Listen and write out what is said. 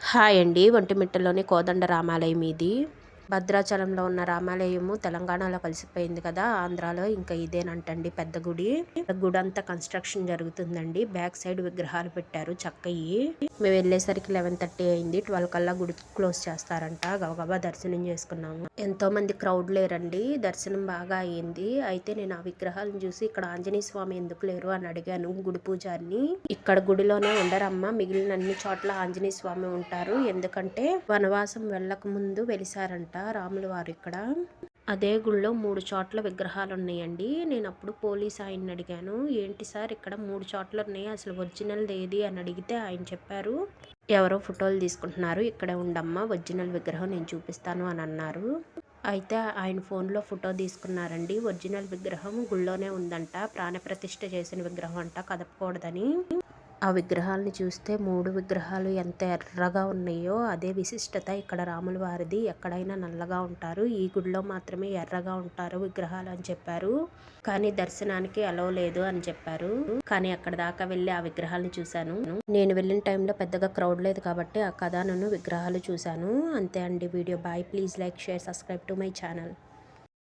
Hi అండి. ఒంటిమిట్టలోని కోదండ రామాలయం ఇది. భద్రాచలంలో ఉన్న రామాలయము తెలంగాణలో కలిసిపోయింది కదా! ఆంధ్రాలో ఇంకా ఇదేనంటండి పెద్ద గుడి. గుడంతా కన్‌స్ట్రక్షన్ జరుగుతుందండి. బ్యాక్ సైడ్ విగ్రహాలు పెట్టారు చక్కయి. మేము వెళ్ళేసరికి 11:30 అయింది. 12 కల్లా గుడి క్లోజ్ చేస్తారంట. గబగబా దర్శనం చేసుకున్నాము. ఎంతోమంది క్రౌడ్ లేరండి. దర్శనం బాగా అయింది. అయితే నేను ఆ విగ్రహాలను చూసి ఇక్కడ ఆంజనేయ స్వామి ఎందుకు లేరు అని అడిగాను గుడి పూజారిని. ఇక్కడ గుడిలోనే ఉండరమ్మా, మిగిలిన అన్ని చోట్ల ఆంజనేయ స్వామి ఉంటారు. ఎందుకంటే వనవాసం వెళ్ళక ముందు వెలిసారంట రాముల వారు ఇక్కడ. అదే గుళ్ళో 3 చోట్ల విగ్రహాలు ఉన్నాయండి. నేను అప్పుడు పోలీస్ ఆయన్ని అడిగాను, ఏంటి సార్ ఇక్కడ 3 చోట్ల ఉన్నాయి, అసలు ఒరిజినల్ ఏది అని అడిగితే ఆయన చెప్పారు, ఎవరో ఫోటోలు తీసుకుంటున్నారు, ఇక్కడే ఉండమ్మా, ఒరిజినల్ విగ్రహం నేను చూపిస్తాను అని అన్నారు. అయితే ఆయన ఫోన్లో ఫోటో తీసుకున్నారండి. ఒరిజినల్ విగ్రహం గుళ్ళోనే ఉందంట. ప్రాణప్రతిష్ఠ చేసిన విగ్రహం అంట, కదపకూడదని. ఆ విగ్రహాలను చూస్తే 3 విగ్రహాలు ఎంత ఎర్రగా ఉన్నాయో అదే విశిష్టత ఇక్కడ రాముల వారిది. ఎక్కడైనా నల్లగా ఉంటారు, ఈ గుడిలో మాత్రమే ఎర్రగా ఉంటారు విగ్రహాలు అని చెప్పారు. కానీ దర్శనానికి అలో లేదు అని చెప్పారు. కానీ అక్కడ దాకా వెళ్ళి ఆ విగ్రహాలను చూశాను. నేను వెళ్ళిన టైంలో పెద్దగా క్రౌడ్ లేదు కాబట్టి ఆ కథను విగ్రహాలు చూశాను. అంతే అండి video. Bye. Please like, share, subscribe to my channel.